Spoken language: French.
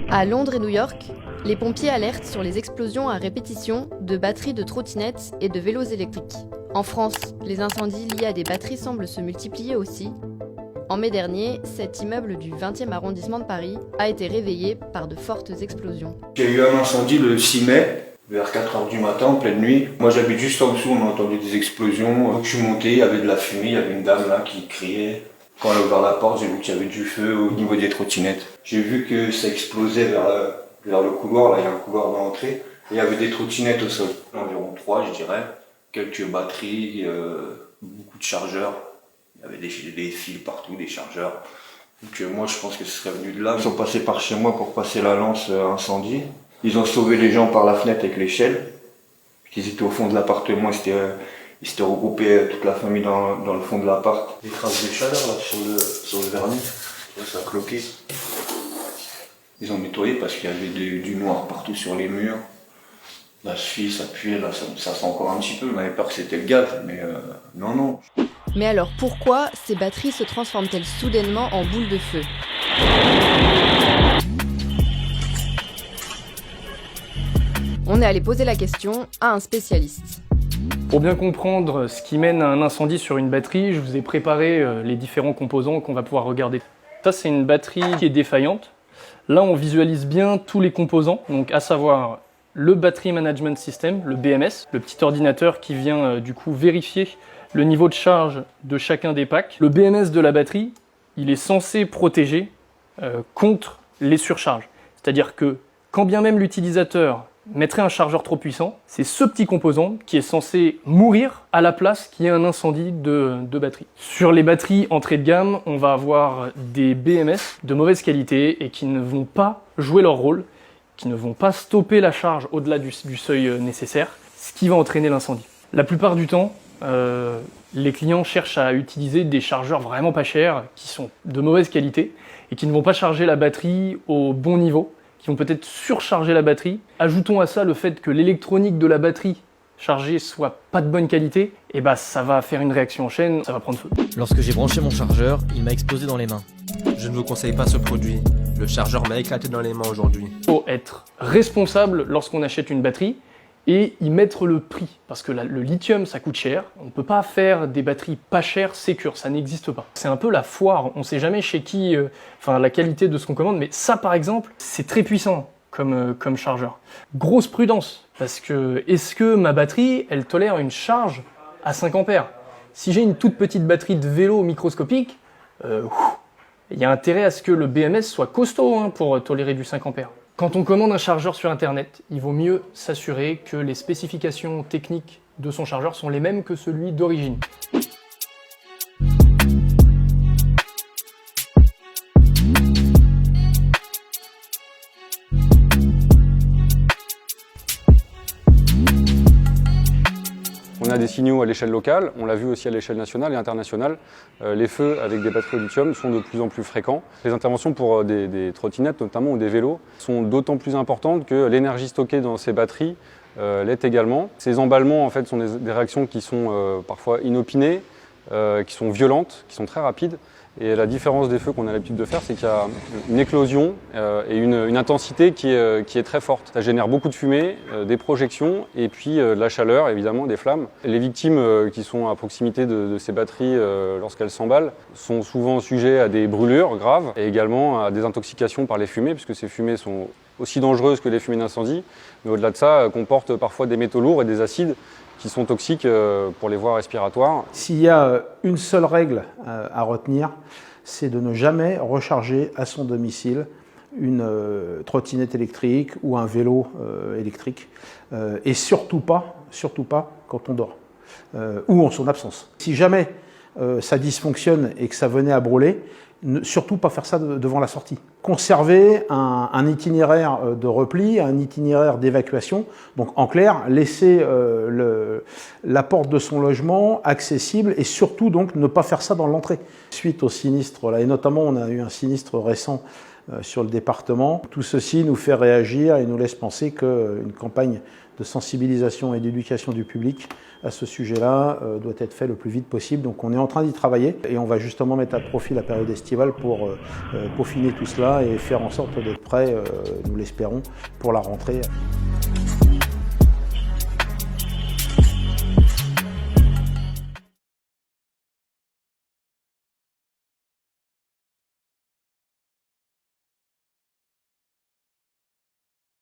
À Londres et New York, les pompiers alertent sur les explosions à répétition de batteries de trottinettes et de vélos électriques. En France, les incendies liés à des batteries semblent se multiplier aussi. En mai dernier, cet immeuble du 20e arrondissement de Paris a été réveillé par de fortes explosions. Il y a eu un incendie le 6 mai, vers 4h du matin, en pleine nuit. Moi j'habite juste en dessous, on a entendu des explosions. Donc je suis monté, il y avait de la fumée, il y avait une dame là qui criait. Quand elle a ouvert la porte, j'ai vu qu'il y avait du feu au niveau des trottinettes. J'ai vu que ça explosait vers le couloir, là il y a un couloir d'entrée. Et il y avait des trottinettes au sol. Environ 3 je dirais, quelques batteries, beaucoup de chargeurs. Il y avait des fils partout, des chargeurs. Donc moi je pense que ce serait venu de là. Ils sont passés par chez moi pour passer la lance incendie. Ils ont sauvé les gens par la fenêtre avec l'échelle. Ils étaient au fond de l'appartement, ils s'étaient regroupés toute la famille dans le fond de l'appart. Des traces de chaleur là sur le vernis, ça a cloqué. Ils ont nettoyé parce qu'il y avait du noir partout sur les murs. La cheville, ça puait, là, ça sent encore un petit peu. On avait peur que c'était le gaz, mais non. Mais alors pourquoi ces batteries se transforment-elles soudainement en boules de feu ? On est allé poser la question à un spécialiste. Pour bien comprendre ce qui mène à un incendie sur une batterie, je vous ai préparé les différents composants qu'on va pouvoir regarder. Ça, c'est une batterie qui est défaillante. Là, on visualise bien tous les composants, donc à savoir le Battery Management System, le BMS, le petit ordinateur qui vient du coup vérifier le niveau de charge de chacun des packs. Le BMS de la batterie, il est censé protéger contre les surcharges. C'est-à-dire que quand bien même l'utilisateur mettrait un chargeur trop puissant, c'est ce petit composant qui est censé mourir à la place qu'il y ait un incendie de batterie. Sur les batteries entrée de gamme, on va avoir des BMS de mauvaise qualité et qui ne vont pas jouer leur rôle, qui ne vont pas stopper la charge au-delà du seuil nécessaire, ce qui va entraîner l'incendie. La plupart du temps, les clients cherchent à utiliser des chargeurs vraiment pas chers, qui sont de mauvaise qualité et qui ne vont pas charger la batterie au bon niveau, qui vont peut-être surcharger la batterie. Ajoutons à ça le fait que l'électronique de la batterie chargée soit pas de bonne qualité, et bah ça va faire une réaction en chaîne, ça va prendre feu. Lorsque j'ai branché mon chargeur, il m'a explosé dans les mains. Je ne vous conseille pas ce produit. Le chargeur m'a éclaté dans les mains aujourd'hui. Il faut être responsable lorsqu'on achète une batterie et y mettre le prix. Parce que le lithium, ça coûte cher. On ne peut pas faire des batteries pas chères, sécures, ça n'existe pas. C'est un peu la foire, on ne sait jamais chez qui, la qualité de ce qu'on commande, mais ça par exemple, c'est très puissant comme chargeur. Grosse prudence, parce que est-ce que ma batterie, elle tolère une charge à 5 ampères ? Si j'ai une toute petite batterie de vélo microscopique, il y a intérêt à ce que le BMS soit costaud pour tolérer du 5 ampères. Quand on commande un chargeur sur internet, il vaut mieux s'assurer que les spécifications techniques de son chargeur sont les mêmes que celui d'origine. On a des signaux à l'échelle locale, on l'a vu aussi à l'échelle nationale et internationale. Les feux avec des batteries au lithium sont de plus en plus fréquents. Les interventions pour des trottinettes notamment ou des vélos sont d'autant plus importantes que l'énergie stockée dans ces batteries l'est également. Ces emballements en fait, sont des réactions qui sont parfois inopinées, qui sont violentes, qui sont très rapides. Et la différence des feux qu'on a l'habitude de faire, c'est qu'il y a une éclosion et une intensité qui est très forte. Ça génère beaucoup de fumée, des projections et puis de la chaleur, évidemment, des flammes. Les victimes qui sont à proximité de ces batteries lorsqu'elles s'emballent sont souvent sujets à des brûlures graves et également à des intoxications par les fumées, puisque ces fumées sont aussi dangereuses que les fumées d'incendie, mais au-delà de ça, comportent parfois des métaux lourds et des acides qui sont toxiques pour les voies respiratoires. S'il y a une seule règle à retenir, c'est de ne jamais recharger à son domicile une trottinette électrique ou un vélo électrique, et surtout pas quand on dort ou en son absence. Si jamais ça dysfonctionne et que ça venait à brûler, surtout pas faire ça devant la sortie. Conserver un itinéraire de repli, un itinéraire d'évacuation. Donc en clair, laisser la porte de son logement accessible et surtout donc ne pas faire ça dans l'entrée. Suite au sinistre, là, et notamment on a eu un sinistre récent sur le département. Tout ceci nous fait réagir et nous laisse penser qu'une campagne de sensibilisation et d'éducation du public à ce sujet-là doit être faite le plus vite possible. Donc on est en train d'y travailler et on va justement mettre à profit la période estivale pour peaufiner tout cela et faire en sorte d'être prêt, nous l'espérons, pour la rentrée.